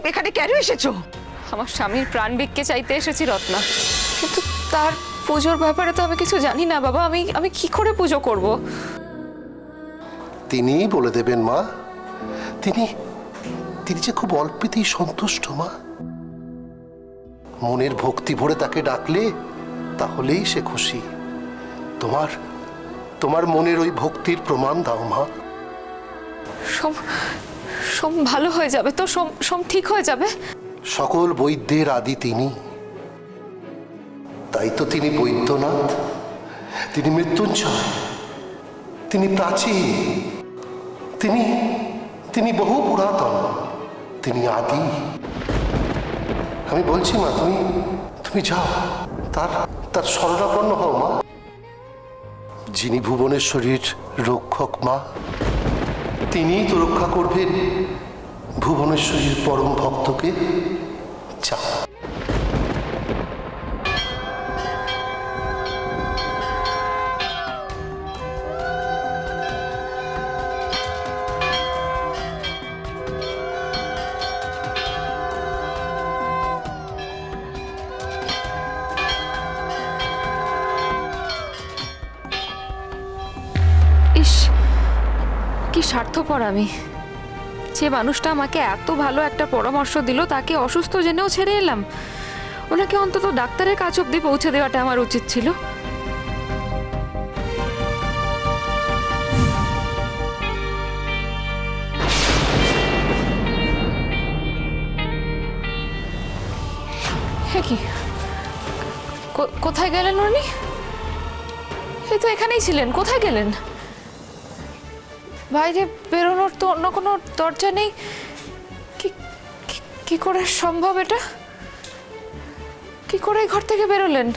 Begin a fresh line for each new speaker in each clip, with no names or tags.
তুমি এখানে কেন এসেছো?
আমার স্বামীর প্রাণ ভিক্ষে চাইতে এসেছি রত্না, কিন্তু তার পুজোর ব্যাপারে তো আমি কিছু জানি না বাবা। আমি কি করে পুজো করব?
তিনিই বলে দেবেন মা। তিনি যে খুব অল্পেতেই সন্তুষ্ট মা। মনের ভক্তি ভরে তাকে ডাকলে তাহলেই সে খুশি। তোমার মনের ওই ভক্তির প্রমাণ দাও মা।
সোম ভালো হয়ে যাবে তো? সোম ঠিক হয়ে যাবে?
সকল বৈদ্যের আদি তিনি, তাই তো তিনি বৈদ্যনাথ, তিনি মৃত্যুঞ্জয়, তিনি প্রাচীন, তিনি বহু পুরাতন, তিনি আদি। আমি বলছি মা, তুমি যাও, তার শরণাপন্ন হও মা। যিনি ভুবনেশ্বরীর রক্ষক মা, তিনিই তো রক্ষা করবেন ভুবনেশ্বরীর পরম ভক্তকে। যাও।
ইস, কি স্বার্থপর আমি। যে মানুষটা আমাকে এত ভালো একটা পরামর্শ দিল, তাকে অসুস্থ জেনেও ছেড়ে এলাম। ওনাকে অন্তত ডাক্তারের কাছ অব্দি পৌঁছে দেওয়াটা আমার উচিত ছিল। হ্যাঁ, কি কোথায় গেলেন উনি? এই তো এখানেই ছিলেন, কোথায় গেলেন? বাইরে বেরোনোর তো অন্য কোনো দরজা নেই। কি করে সম্ভব এটা? কি করে ঘর থেকে বেরোলেন?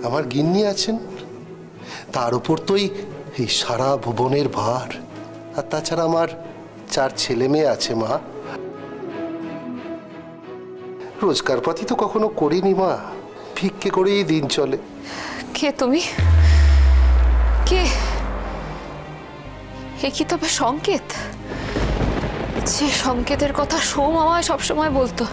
আমার গিন্নি আছেন, তার উপর তো এই সারা ভুবনের ভার। আর তাছাড়া আমার 4 ছেলে মেয়ে আছে মা। রোজগার পাতি তো কখনো করিনি মা, ভিক্ষে করেই দিন চলে।
কে তুমি? কে? এ কি তবে সংকেত? যে সংকেতের কথা সোম আমায় সবসময় বলতো।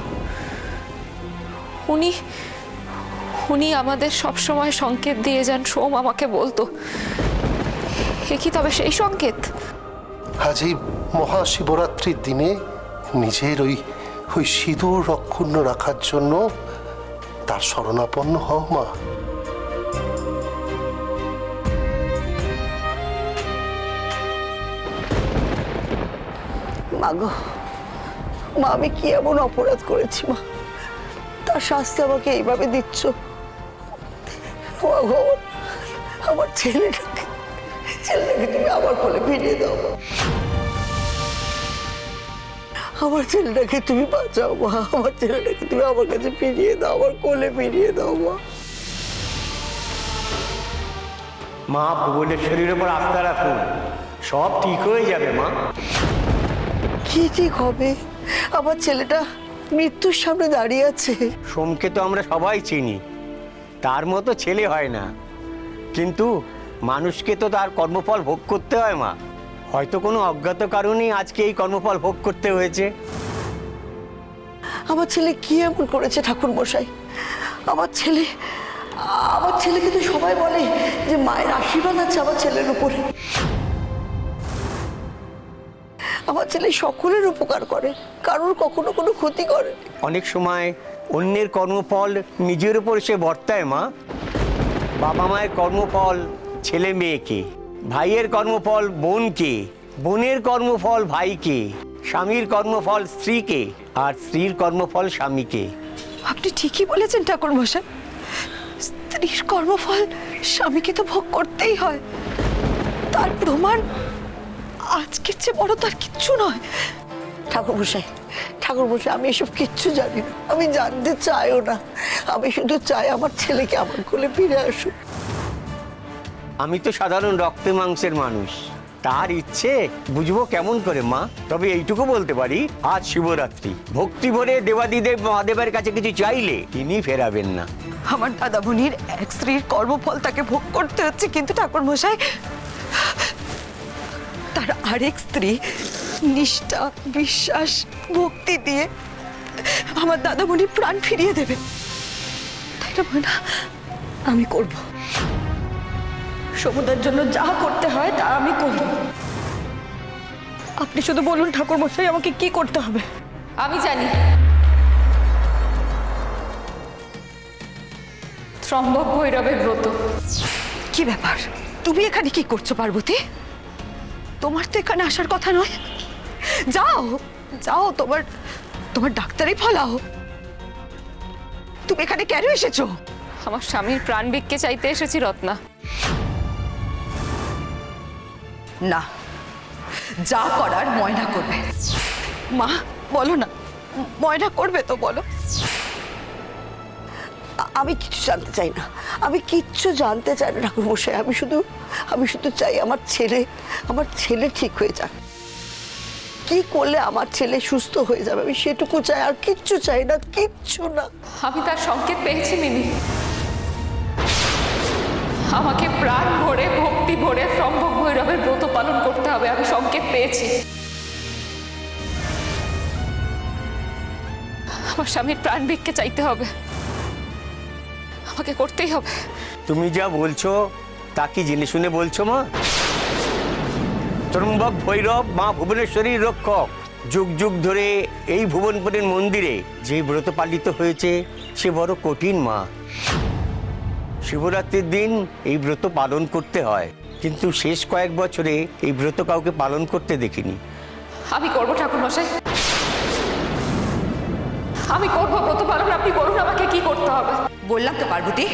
উনি আমাদের সবসময় সংকেত দিয়ে যান, সোম আমাকে বলতো। এ কি তবে সেই সংকেত?
আজ এই মহাশিবরাত্রির দিনে নিজের ওই সিঁদুর অক্ষুণ্ণ রাখার জন্য তার শরণাপন্ন হও মা।
মাগো, মা আমি কি এমন অপরাধ করেছি মা? তার শাস্তি আমাকে এইভাবে দিচ্ছ? ভগবান, আমার ছেলেটাকে তুমি আমার কোলে ফিরিয়ে দাও মা। আমার ছেলেটাকে তুমি বাঁচাও মা। আমার ছেলেটাকে তুমি আমার কাছে ফিরিয়ে দাও, আমার কোলে ফিরিয়ে দাও মা।
মা ভুবনেশ্বরীর উপর আস্থা রাখুন, সব ঠিক হয়ে যাবে মা।
কি ঠিক হবে? আমার ছেলেটা মৃত্যুর সামনে দাঁড়িয়ে আছে।
সোমকে তো আমরা সবাই চিনি, তার মতো ছেলে হয় না, কিন্তু মানুষকে তো তার কর্মফল ভোগ করতে হয় মা। হয়তো কোনো অজ্ঞাত কারণেই আজকে এই কর্মফল ভোগ করতে হয়েছে।
আমার ছেলে কি এমন করেছে ঠাকুর মশাই? আমার ছেলেকে তো সবাই বলে যে মায়ের আশীর্বাদ আছে আমার ছেলের উপরে। আমার ছেলে সকলের উপকার করে, কারোর কখনো কোনো ক্ষতি করে।
অনেক সময় অন্যের কর্মফল নিজের উপর এসে বর্তায় মা। বাবা মায়ের কর্মফল ছেলে মেয়েকে, ভাইয়ের কর্মফল বোনকে, বোনের কর্মফল ভাইকে, স্বামীর কর্মফল স্ত্রীকে, আর স্ত্রীর কর্মফল স্বামীকে।
আপনি ঠিকই বলেছেন ঠাকুর মশাই। স্ত্রীর কর্মফল স্বামীকে তো ভোগ করতেই হয়। তার প্রমাণ আজকের চেয়ে বড় তার কিচ্ছু নয়। ঠাকুর মশাই, আমি এসব কিচ্ছু জানি না, আমি জানতে চাইও না। আমি শুধু চাই আমার ছেলেকে আমার কোলে ফিরে আসুক।
আমি তো সাধারণ রক্তে মাংসের মানুষ, তার ইচ্ছে বুঝবো কেমন করে মা? তবে এইটুকু বলতে পারি, আজ শিবরাত্রি, ভক্তি ভরে দেবাদিদেব মহাদেবের কাছে কিছু চাইলে তিনি ফেরাবেন না।
আমার দাদামণির এক স্ত্রীর কর্মফল তাকে ভোগ করতে হচ্ছে, কিন্তু ঠাকুর মশাই তার আরেক স্ত্রী নিষ্ঠা, বিশ্বাস, ভক্তি দিয়ে আমার দাদামণির প্রাণ ফিরিয়ে দেবে, তাই না ময়না? আমি করব। সমুদ্রের জন্য যা করতে হয় তা আমি করব। আপনি শুধু বলুন ঠাকুর মশাই আমাকে কি করতে হবে।
আমি জানি। ত্রম্বক ভৈরবের ব্রত।
কি ব্যাপার, তুমি এখানে কি করছো পার্বতী? তোমার তো এখানে আসার কথা নয়। যাও যাও, তোমার ডাক্তারই ফলাও। তুমি এখানে কেন এসেছো?
আমার স্বামীর প্রাণ ভিক্ষে চাইতে এসেছি রত্না।
না, যা করার ময়না করবে। মা বলো না, ময়না করবে তো বলো।
আমি কিছু জানতে চাই না, আমি কিচ্ছু জানতে চাই না ঠাকুরমশাই। আমি শুধু চাই আমার ছেলে ঠিক হয়ে যাক। কি করলে আমার ছেলে সুস্থ হয়ে যাবে আমি সেটুকু চাই, আর কিচ্ছু চাই না, কিচ্ছু না।
আমি তার সংকেত পেয়েছি মিমি। আমাকে প্রাণ ভরে ভক্তি ভরে ত্রম্বক ভৈরবের ব্রত পালন করতে হবে, আমি সংকেত পেয়েছি। আমার স্বামীর প্রাণ ভিক্ষে চাইতে হবে, আমাকে করতেই হবে।
তুমি যা বলছো তা কি জেনে শুনে বলছো মা? ত্রম্বক ভৈরব মা ভুবনেশ্বরীর রক্ষক। যুগ যুগ ধরে এই ভুবনপুরের মন্দিরে যে ব্রত পালিত হয়েছে সে বড় কঠিন মা। শিবরাত্রির দিন এই ব্রত পালন করতে হয়, কিন্তু শেষ কয়েক বছরে এই ব্রত কাউকে পালন করতে দেখিনি।
আমি করবো ঠাকুর মশাই, আমি করবো ব্রত পালন। আপনি বলুন আমাকে কি করতে হবে।
বললাম তো পার্বতী,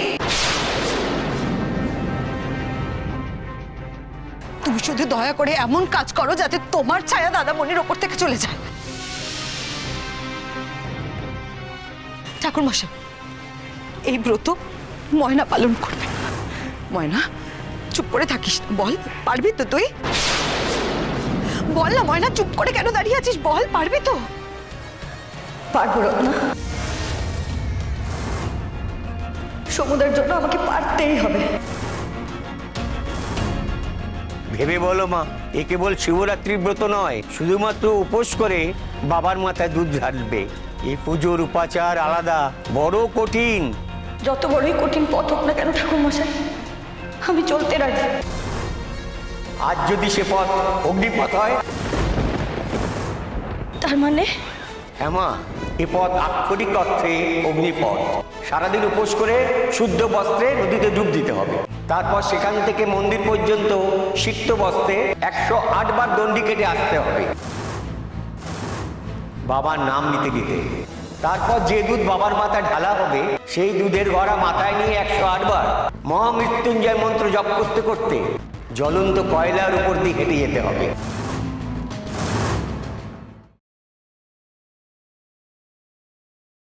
তুমি শুধু দয়া করে এমন কাজ করো যাতে তোমার ছায়া দাদামণির ওপর থেকে চলে যায়। ঠাকুর মশাই, এই ব্রত ময়না পালন করবে। ময়না চুপ করে থাকিস না, বল পারবি তো তুই? বল না ময়না, চুপ করে কেন দাঁড়িয়ে আছিস? বল পারবি তো?
পারবো না, সমুদ্রের জন্য আমাকে পারতেই হবে।
ভেবে বলো মা, এ কেবল শিবরাত্রির ব্রত নয়, শুধুমাত্র উপোস করে বাবার মাথায় দুধ ঢালবে। এই পুজোর উপাচার আলাদা, বড় কঠিন।
যত বড়ই কঠিন পথ হোক না কেন ঠাকুরমশাই, আমি চলতে রাজি।
আজ যদি সে পথ অগ্নিপথ হয়,
তার মানে
হ্যাঁ মা, এ পথ আক্ষরিক অর্থে অগ্নিপথ। সারাদিন উপোস করে শুদ্ধ বস্ত্রে নদীতে ডুব দিতে হবে। তারপর সেখান থেকে মন্দির পর্যন্ত সিক্ত বস্ত্রে 108 বার দণ্ডি কেটে আসতে হবে বাবার নাম নিতে নিতে। তারপর যে দুধ বাবার মাথায় ঢালা হবে সেই দুধের গড়া মাথায় নিয়ে 108 বার মহামৃত্যুঞ্জয় মন্ত্র জপ করতে করতে জ্বলন্ত কয়লার উপর দিয়ে হেঁটে যেতে হবে।